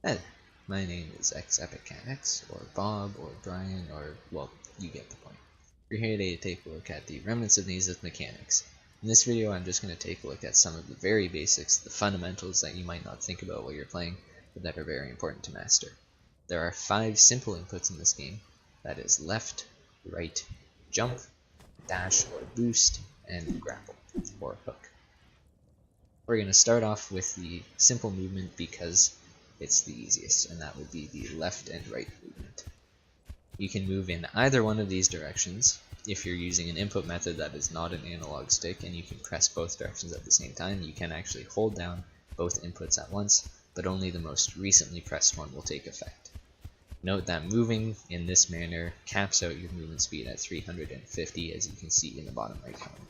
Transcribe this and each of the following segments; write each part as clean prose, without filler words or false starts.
Hey, my name is XEpicCatX, or Bob, or Brian, or, well, you get the point. We're here today to take a look at the Remnants of Naezith mechanics. In this video, I'm just going to take a look at some of the very basics, the fundamentals that you might not think about while you're playing, but that are very important to master. There are 5 simple inputs in this game, that is left, right, jump, dash or boost, and grapple, or hook. We're going to start off with the simple movement because it's the easiest, and that would be the left and right movement. You can move in either one of these directions if you're using an input method that is not an analog stick, and you can press both directions at the same time. You can actually hold down both inputs at once, but only the most recently pressed one will take effect. Note that moving in this manner caps out your movement speed at 350, as you can see in the bottom right corner.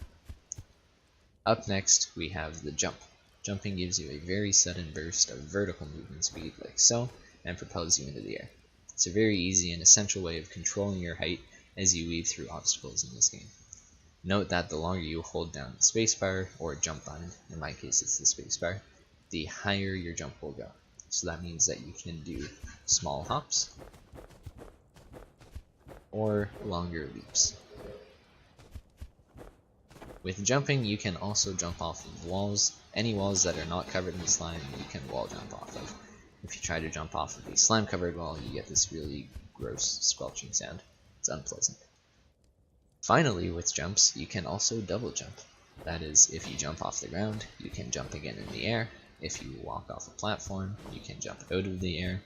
Up next, we have the jump. Jumping gives you a very sudden burst of vertical movement speed, like so, and propels you into the air. It's a very easy and essential way of controlling your height as you weave through obstacles in this game. Note that the longer you hold down the spacebar, or jump button, in my case it's the spacebar, the higher your jump will go. So that means that you can do small hops, or longer leaps. With jumping, you can also jump off of walls. Any walls that are not covered in slime, you can wall jump off of. If you try to jump off of the slime-covered wall, you get this really gross squelching sound. It's unpleasant. Finally, with jumps, you can also double jump. That is, if you jump off the ground, you can jump again in the air. If you walk off a platform, you can jump out of the air.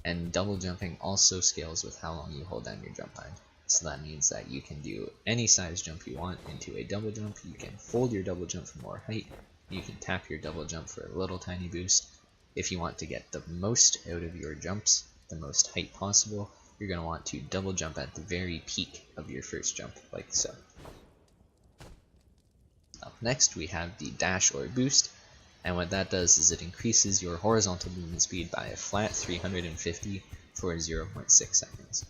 And double jumping also scales with how long you hold down your jump time. So that means that you can do any size jump you want into a double jump. You can fold your double jump for more height. You can tap your double jump for a little tiny boost. If you want to get the most out of your jumps, the most height possible, you're going to want to double jump at the very peak of your first jump, like so. Up next, we have the dash or boost, and what that does is it increases your horizontal movement speed by a flat 350 for 0.6 seconds.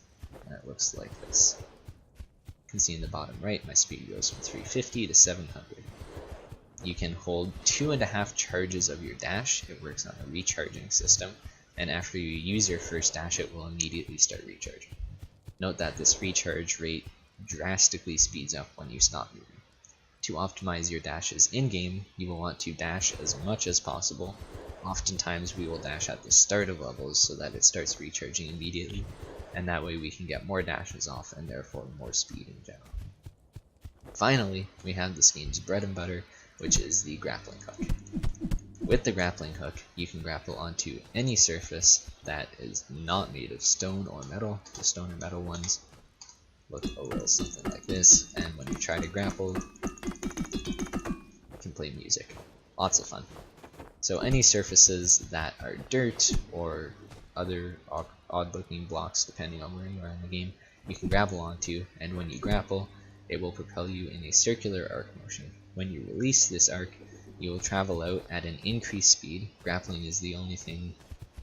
And it looks like this. You can see in the bottom right, my speed goes from 350 to 700. You can hold 2.5 charges of your dash. It works on a recharging system, and after you use your first dash, it will immediately start recharging. Note that this recharge rate drastically speeds up when you stop moving. To optimize your dashes in-game, you will want to dash as much as possible. Oftentimes we will dash at the start of levels so that it starts recharging immediately, and that way we can get more dashes off and therefore more speed in general. Finally, we have this game's bread and butter, which is the grappling hook. With the grappling hook, you can grapple onto any surface that is not made of stone or metal. The stone or metal ones look a little something like this, and when you try to grapple, you can play music. Lots of fun. So any surfaces that are dirt or other odd-looking blocks, depending on where you are in the game, you can grapple onto, and when you grapple, it will propel you in a circular arc motion. When you release this arc, you will travel out at an increased speed. Grappling is the only thing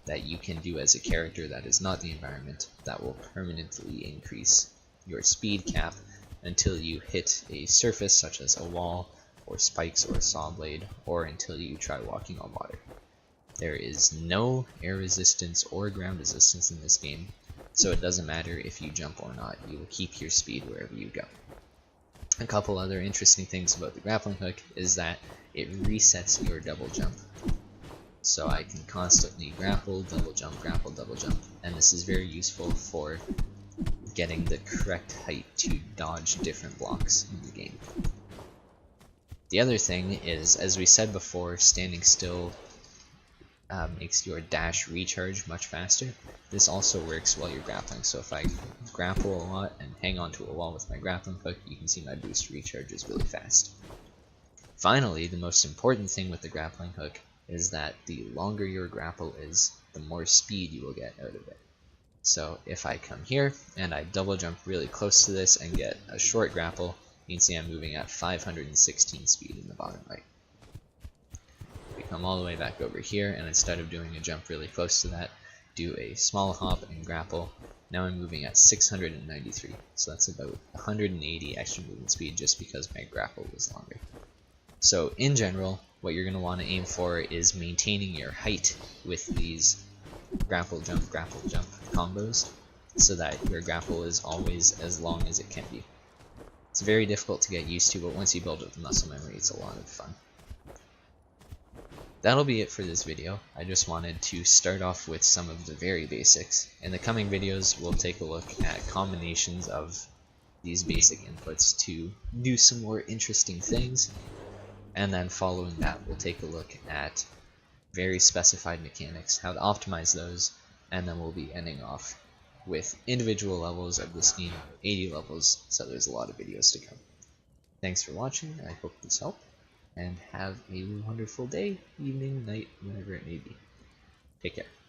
that you can do as a character that is not the environment that will permanently increase your speed cap until you hit a surface such as a wall, or spikes, or a saw blade, or until you try walking on water. There is no air resistance or ground resistance in this game, so it doesn't matter if you jump or not, you will keep your speed wherever you go. A couple other interesting things about the grappling hook is that it resets your double jump. So I can constantly grapple, double jump, and this is very useful for getting the correct height to dodge different blocks in the game. The other thing is, as we said before, standing still makes your dash recharge much faster. This also works while you're grappling, so if I grapple a lot and hang onto a wall with my grappling hook, you can see my boost recharges really fast. Finally, the most important thing with the grappling hook is that the longer your grapple is, the more speed you will get out of it. So if I come here and I double jump really close to this and get a short grapple, you can see I'm moving at 516 speed in the bottom right. We come all the way back over here, and instead of doing a jump really close to that, do a small hop and grapple. Now I'm moving at 693, so that's about 180 extra movement speed just because my grapple was longer. So in general, what you're going to want to aim for is maintaining your height with these grapple jump combos so that your grapple is always as long as it can be. It's very difficult to get used to, but once you build up the muscle memory, it's a lot of fun. That'll be it for this video. I just wanted to start off with some of the very basics. In the coming videos, we'll take a look at combinations of these basic inputs to do some more interesting things, and then following that, we'll take a look at very specified mechanics, how to optimize those, and then we'll be ending off with individual levels of this game, 80 levels, so there's a lot of videos to come. Thanks for watching, I hope this helped, and have a wonderful day, evening, night, whenever it may be. Take care.